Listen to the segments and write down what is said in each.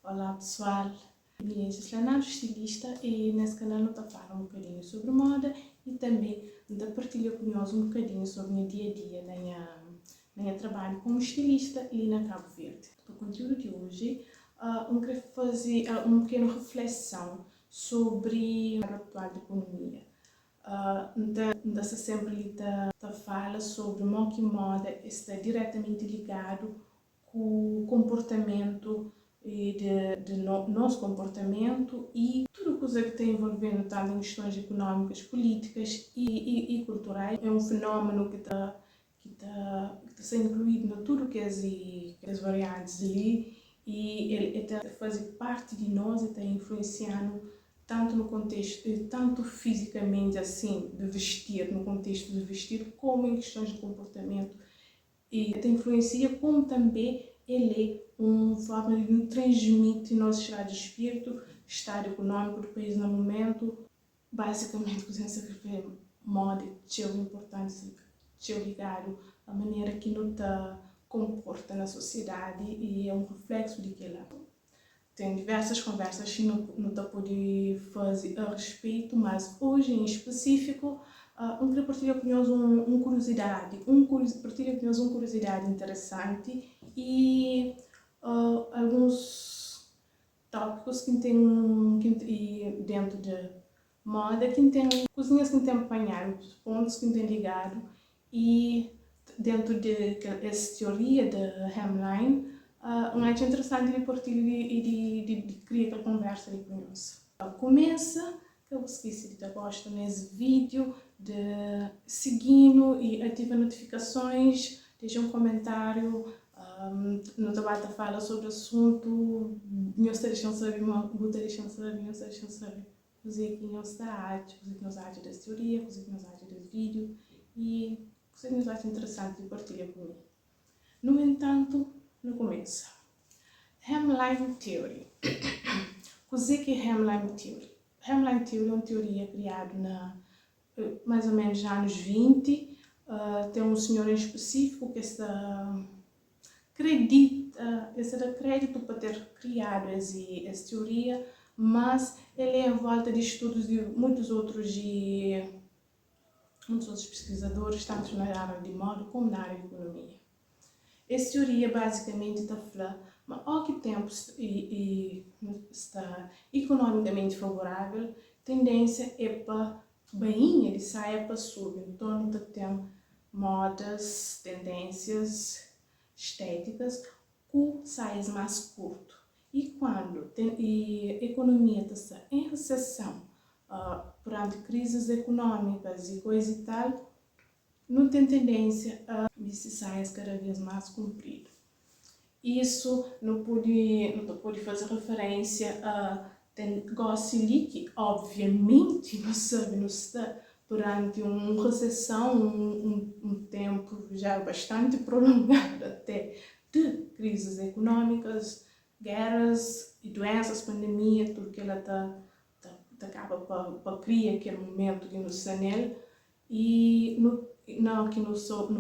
Olá pessoal, eu sou Leonardo, estilista, e nesse canal eu estou falando um bocadinho sobre moda e também de partilhar com nós um bocadinho sobre o meu dia a dia no meu trabalho como estilista ali na Cabo Verde. O conteúdo de hoje eu queria fazer uma pequena reflexão sobre a atual da economia. Sempre ali fala sobre como que moda está diretamente ligado com o comportamento de nosso comportamento e tudo coisa que tem envolvendo tanto em questões económicas, políticas e culturais. É um fenómeno que está sendo incluído em tudo que as variantes ali, e ele está a fazer parte de nós e está influenciando tanto no contexto, tanto fisicamente assim, de vestir, no contexto de vestir, como em questões de comportamento. E te influencia, como também ele é uma forma de nos transmitir nosso estado de espírito, estado econômico do país no momento. Basicamente, o que você refere moda é importante, é ligado à maneira que nos comporta na sociedade e é um reflexo daquela. Tem diversas conversas que não pode fazer a respeito, mas hoje em específico eu queria partilhar com nós uma curiosidade interessante e alguns tópicos que tem dentro de moda, que tem cozinhas que tem apanhado, pontos que tem ligado, e dentro de essa teoria de Hemline, acho interessante de partilhar e de criar aquela conversa ali com nós. Começa, que eu esqueci de gostar nesse vídeo, de seguindo e ativar notificações, deixa um comentário, no debate fala sobre o assunto, não está deixando saber, coisa que nós da arte, coisa que nós arte da teoria, coisa que nós arte do vídeo e coisa que nós acha interessante de partilhar comigo. No entanto, no começo, Hemline Theory. O que é Hemline Theory? Hemline Theory é uma teoria criada mais ou menos nos anos 20. Tem um senhor em específico que dá crédito para ter criado essa teoria, mas ele é em volta de estudos de muitos outros pesquisadores, tanto na área de moda como na área de economia. Essa teoria basicamente está falando, mas ao que tempo está economicamente favorável, a tendência é para bem, ele sai para subir. Então, tem modas, tendências estéticas com saias mais curto. E quando a economia está em recessão, perante crises econômicas e coisa e tal, não tem tendência a vestir saias cada vez mais compridas. Isso não pode fazer referência a negócio ali que, obviamente, não está durante uma recessão, um tempo já bastante prolongado até de crises econômicas, guerras e doenças, pandemia, tudo que ela acaba para criar aquele momento que nos está nele. E não que não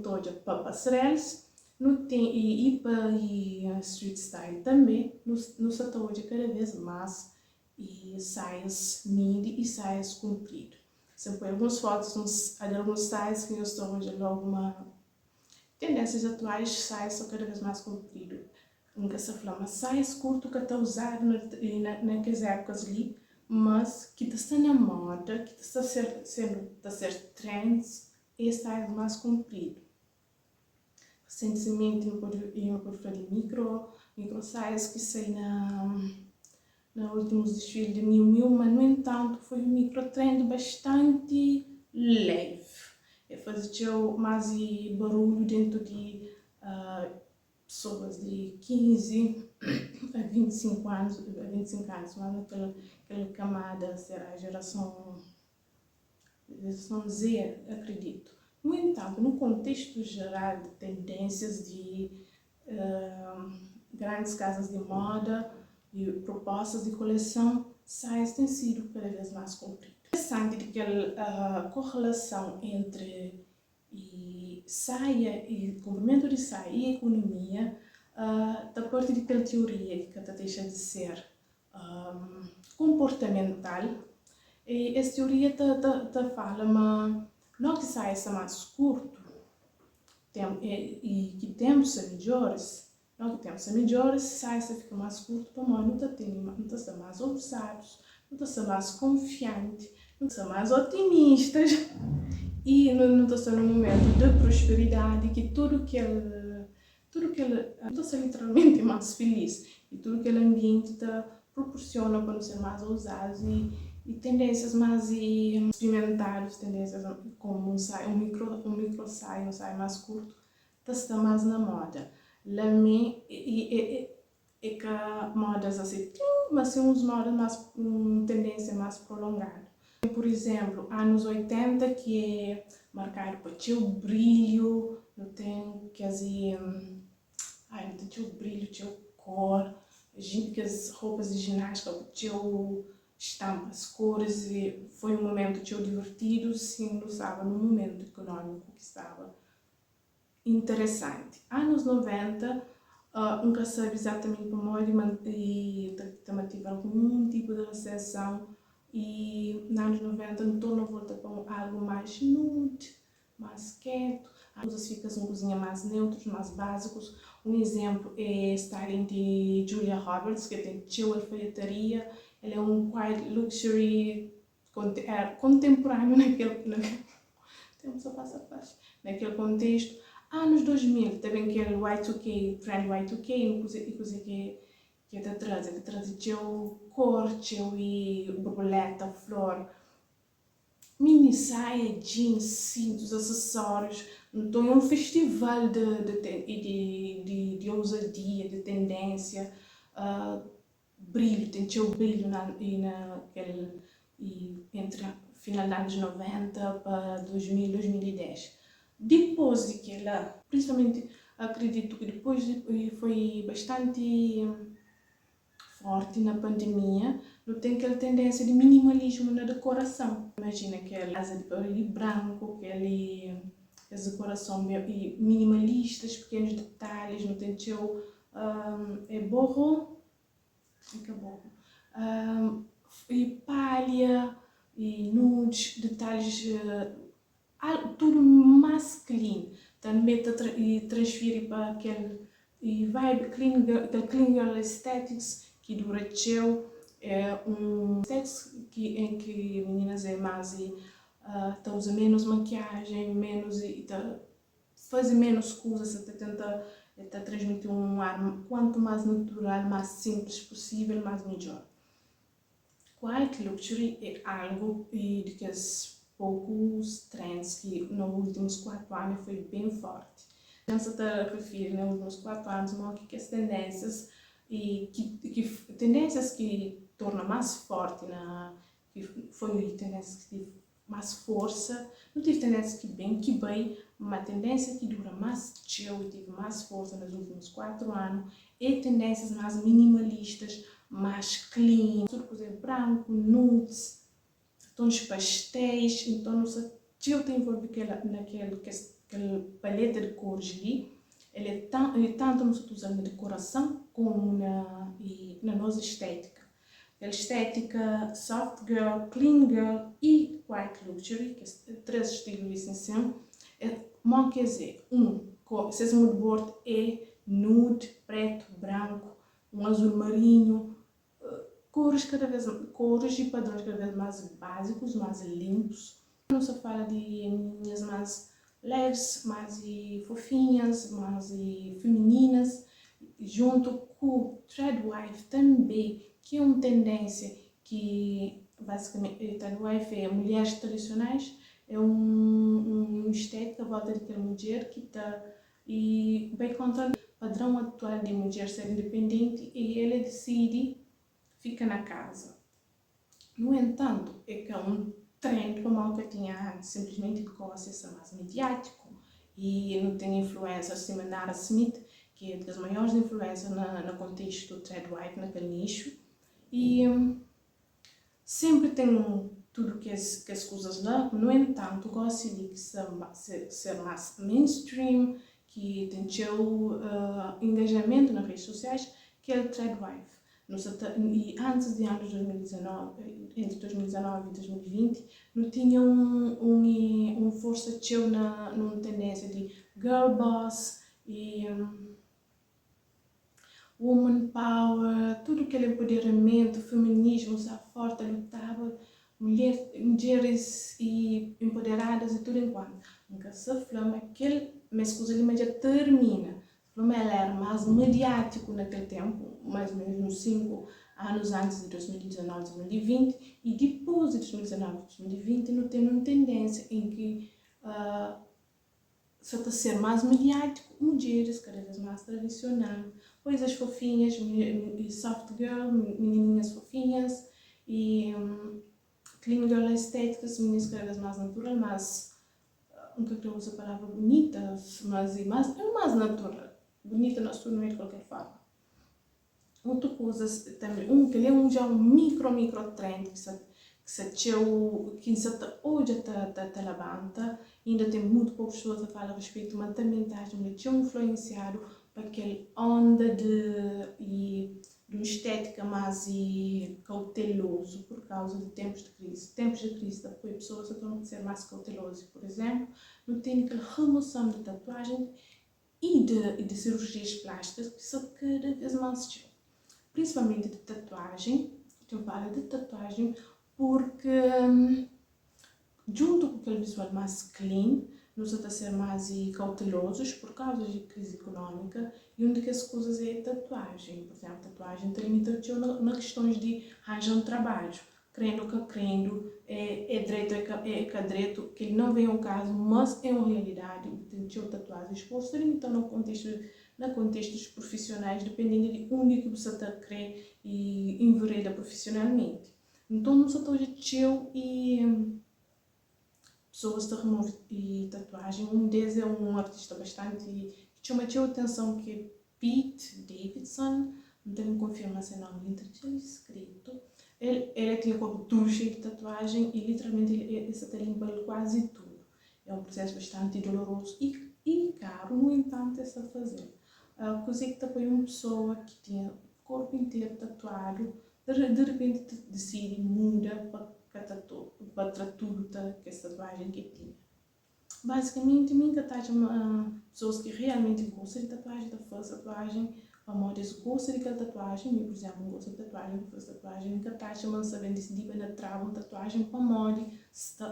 toja para passarelas, não tem e para street style também, nos toja cada vez mais e saias midi e saias compridas. Você põe algumas fotos de alguns styles que eu estou hoje logo uma tendências atuais, saias são cada vez mais compridas. Nunca se fala, mas saias curto que está usado naquelas épocas ali, mas que está na moda, que está sendo trends, e saias mais comprido. Recentemente eu pude falar de micro saias que saem na últimos desfiles de Miu Miu, mas no entanto foi um micro trend bastante leve. Fazia mais barulho dentro de pessoas de 15 a 25 anos, mas naquela camada será a geração Z, acredito. No entanto, no contexto geral de tendências de grandes casas de moda e propostas de coleção, saias têm sido cada vez mais compridas. Interessante que a correlação entre saia e comprimento de saia e economia da parte daquela teoria que ela deixa de ser comportamental, e essa teoria fala, mas não que saia mais curto, e que tempos melhores, não que tempos melhores, sai fica mais curto, para nós não está mais ousados, não está mais confiante, não está mais otimistas, e não está num momento de prosperidade, que tudo que ele está literalmente mais feliz, e tudo que ele ambiente proporciona para ser mais ousados e tendências mais experimentadas, tendências como um micro sai mais curto, está mais na moda. Lá é que modas assim, mas são uns modas mais tendência mais prolongada. Por exemplo, anos 80 que é marcado por teu brilho, não tem que assim, não tem teu brilho, teu cor, que as roupas de ginástica, teu estampas, cores, e foi um momento teu divertido, sim, estava num momento econômico que estava interessante. Anos 90, nunca sabe exatamente como e também tive algum tipo de recessão, e nos anos 90 não estou na volta para algo mais nude, mais quieto, as ficas em cozinha mais neutros, mais básicos. Um exemplo é styling de Julia Roberts, que tem teu alfaiataria, ela é um quiet luxury contemporâneo naquele contexto. Anos 2000, também aquele Y2K, trend Y2K, e coisa que te traz teu cor, teu e borboleta, flor, mini saia, jeans, cintos, acessórios. Então é um festival de ousadia, de tendência, brilho, tem teu brilho entre final dos anos 90 para 2000, 2010. Depois de que ela, principalmente acredito que depois foi bastante forte na pandemia, não tem aquela tendência de minimalismo na decoração. Imagina aquela casa de parede branco, as decorações minimalistas, pequenos detalhes, não tem teu e palha, e nudes, detalhes, tudo mais clean. Também transfere para aquele vibe aquele clean girl aesthetics que dura teu, aesthetics em que meninas é mais usa menos maquiagem, menos e faz menos coisas, tenta transmitir um ar quanto mais natural, mais simples possível, mais melhor. Quiet luxury é algo de que as poucos trends que nos últimos 4 anos foi bem forte. Não se refere nos últimos 4 anos, mas que as tendências tendências que tornam mais forte que foi tendências que teve mais força, não tive tendência que bem, mas tendência que dura mais tempo e teve mais força nos últimos 4 anos, e tendências mais minimalistas, mais clean, tudo coisa branco, nudes, tons pastéis. Então nossa tio tem envolvido naquela paleta de cores ali. Ele é tanto não se usa na decoração como na nossa estética. A estética soft girl, clean girl e white luxury, que é 3 estilos assim, quer dizer, se esse moodboard é nude, preto, branco, um azul marinho, cores e padrões cada vez mais básicos, mais limpos. Não se fala de meninas mais leves, mais fofinhas, mais femininas, junto com o threadwife também, que é uma tendência que basicamente threadwife é mulheres tradicionais, é uma estética à volta daquela mulher que está e vai contra o padrão atual de mulher ser independente, e ela decide fica na casa. No entanto, é que é um trend como eu que tinha antes, simplesmente porque o acesso é mais mediático e não tem influência acima da Nara Smith, que é das maiores influências no contexto do threadwife, naquele nicho, e sempre tem tudo que as coisas lá. No entanto, gosto de ser mais mainstream, que tem seu engajamento nas redes sociais, que é o Threadwife. E antes de anos 2019, entre 2019 e 2020, não tinha um força teu numa tendência de girl boss e woman power, tudo aquele empoderamento, feminismo, usar forte, lutava, mulheres e empoderadas e tudo enquanto. Nunca se flama mas coisa ali já termina. Flama ela era mais mediático naquele tempo, mais ou menos uns 5 anos antes de 2019, 2020, e depois de 2019, 2020, não tem uma tendência em que só está a ser mais mediático, mulheres cada vez mais tradicionais, coisas fofinhas, soft girl, menininhas fofinhas, e clean girl estéticas, meninas cada vez mais natural, mas nunca que eu uso a palavra bonita, mas é mais natural. Bonita não estou de qualquer forma. Outra coisa também, que é já um micro trend que se hoje está levanta, ainda tem muito poucas pessoas a falar a respeito, mas também está influenciado para aquela onda de uma estética mais cauteloso por causa de tempos de crise. Tempos de crise, depois pessoas estão a ser mais cautelosas. Por exemplo, não tem aquela remoção de tatuagem e de cirurgias plásticas que são cada vez mais principalmente de tatuagem. Eu falo de tatuagem porque junto com aquele visual mais clean, nós estamos a ser mais cautelosos por causa da crise econômica, e uma das coisas é a tatuagem. Por exemplo, a tatuagem tem limitação nas questões de arranjar um trabalho. Crendo que crendo, é direito, é direito, que não vem ao caso, mas é uma realidade. Tem tatuagem exposta, então no contextos profissionais, dependendo de onde que você está a querer e envereda profissionalmente. Então, não só estou e pessoas de remover e tatuagem. Um deles é um artista bastante que chama a atenção, que é Pete Davidson. Não tenho confirmação não, ele é escrito. Ele tem o corpo todo cheio de tatuagem e literalmente ele está limpando quase tudo. É um processo bastante doloroso e caro, no entanto, está a fazer. Coisa que também uma pessoa que tinha o corpo inteiro tatuado, de repente decide muda para tudo que essa tatuagem que tinha. Basicamente, minha tatuagem pessoas que realmente gostam de tatuagem, da fazer tatuagem, famosos gostam de aquela tatuagem. Eu, por exemplo, não gosto de tatuagem, não faço tatuagem, minha tatuagem, mas sabem decidir na trava uma tatuagem para moda,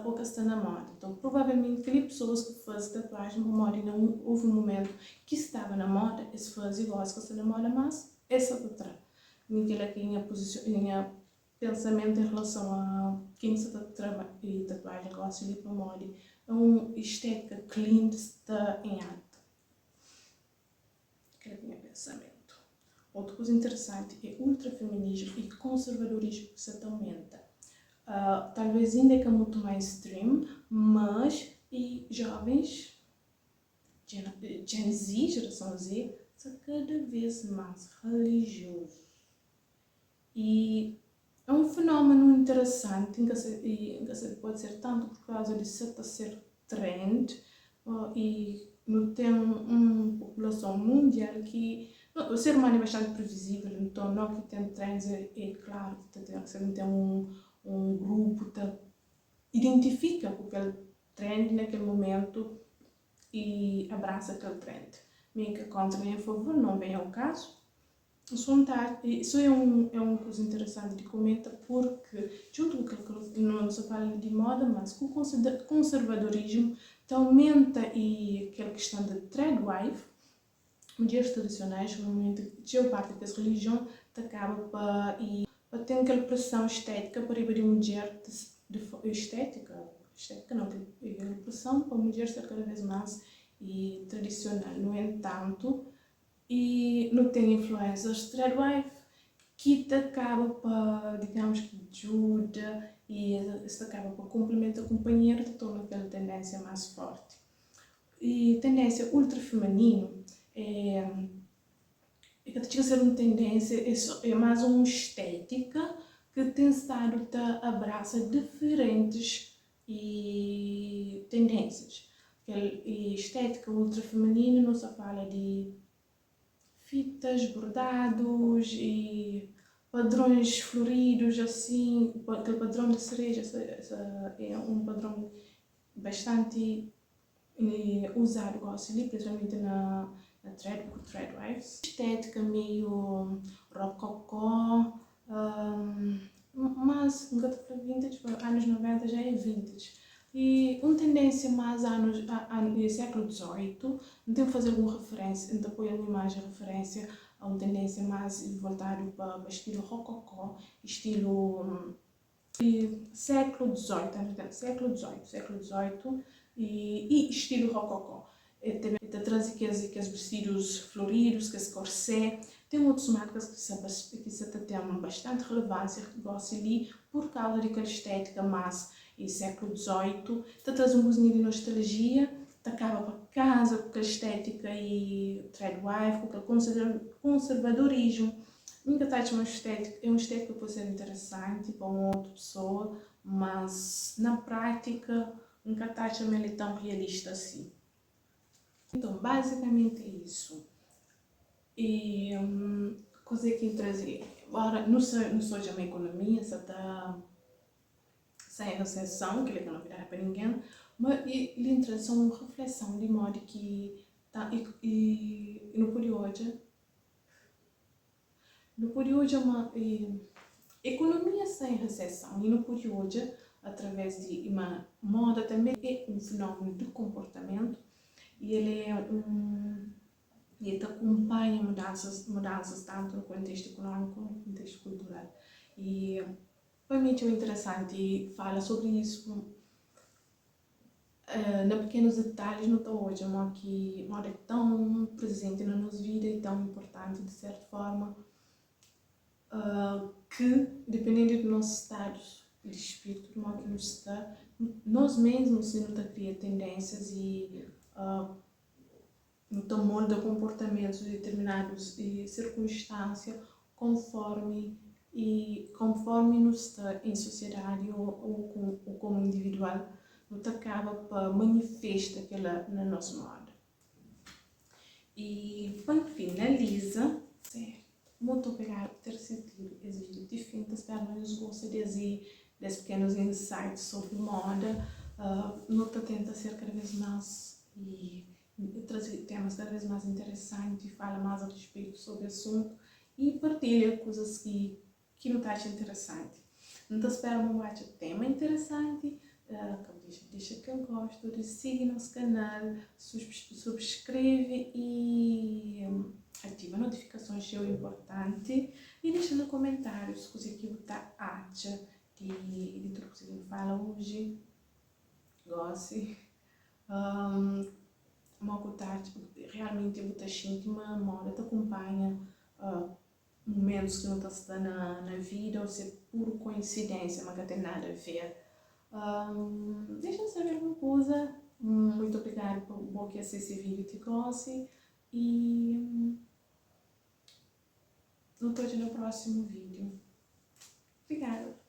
ou que está na moda. Então, provavelmente, aquelas pessoas que fazem tatuagem para moda, não houve um momento que estava na moda, eles fazem igual que está na moda, mas essa outra. Aquela que tinha pensamento em relação a quem está e tatuagem gosta de ir para moda, é uma estética clean está em alta. Aquele é o meu pensamento. Outra coisa interessante é ultrafeminismo e conservadorismo que se aumenta. Talvez ainda é muito mainstream, mas jovens, Gen Z, geração Z, são cada vez mais religiosos. E é um fenómeno interessante, em que pode ser tanto por causa de ser trend, e não tem uma população mundial que... O ser humano é bastante previsível, então não que tem trends, é claro que você não tem um grupo que identifica com aquele trend naquele momento e abraça aquele trend. Nem que contra nem a favor, não vem ao caso. Isso é uma coisa interessante de comentar, porque junto com aquilo que não se fala de moda, mas com o conservadorismo aumenta e aquela questão de threadwife, mulheres tradicionais, normalmente a parte dessa religião acaba para ter aquela pressão estética para ir de mulher de estética não, aquela pressão para a mulher ser cada vez mais tradicional. No entanto, e não tem influências threadwife que te acaba para, digamos que ajuda e isso acaba para complementar o companheiro, te torna aquela tendência mais forte. E tendência ultra feminino que tinha que ser uma tendência, é mais uma estética que tem estado a abraçar diferentes tendências. e estética ultra feminina, não se fala de fitas, bordados e padrões floridos, assim, aquele padrão de cereja é um padrão bastante usado, gosto ali, principalmente na Threadwives. Estética meio rococó, mas nunca te falei vintage, anos 90 já é vintage. E uma tendência mais século XVIII, não tenho que fazer alguma referência, não apoio alguma imagem referência a uma tendência mais voltada para estilo rococó, estilo século XVIII, século XVIII e estilo rococó. Também traz aqueles vestidos floridos, que esse corset. Tem outras marcas que têm bastante relevância, que gosto ali, por causa daquela estética mais e século XVIII. Traz um gozinho de nostalgia, acaba para casa com aquela estética e threadwife, com aquele conservadorismo. Nunca está uma estética, é uma estética que pode ser interessante para uma outra pessoa, mas na prática nunca está ele tão realista assim. Então, basicamente é isso. E coisa que trazer. Agora, não sou já uma economia, só está sem recessão, que ele não virar para ninguém, mas ele traz uma reflexão de modo que tá, e no período é uma economia sem recessão e no período através de uma moda também é um fenômeno de comportamento e ele acompanha mudanças tanto no contexto econômico como no contexto cultural. E para mim é interessante falar sobre isso na pequenos detalhes no hoje, que moda é tão presente na nossa vida e tão importante de certa forma que dependendo do nosso estado de espírito, do modo que nos está, nós mesmos se não cria tendências e então molda comportamentos determinados e circunstâncias conforme nos está em sociedade ou como individual, não acaba para manifesta aquela na nossa moda. E quando finaliza, muito obrigada por ter assistido esse vídeo de fim, espero que vocês gostem desses pequenos insights sobre moda. Não tenta ser cada vez mais e trazer temas cada vez mais interessantes, fala mais a respeito sobre o assunto e partilha coisas que não está achando interessante. Então espero um tema interessante. Deixa que eu gosto, siga nosso canal, subscreve e ativa notificações, é importante, e deixa nos comentários o que você acha de tudo que você fala hoje. Goste. Realmente eu estou sentindo uma moda te acompanha momentos que não está na vida ou se é pura coincidência, mas não tem nada a ver. Deixa eu saber alguma coisa. Muito obrigada por que assistir esse vídeo te goste e nos vemos no próximo vídeo. Obrigada.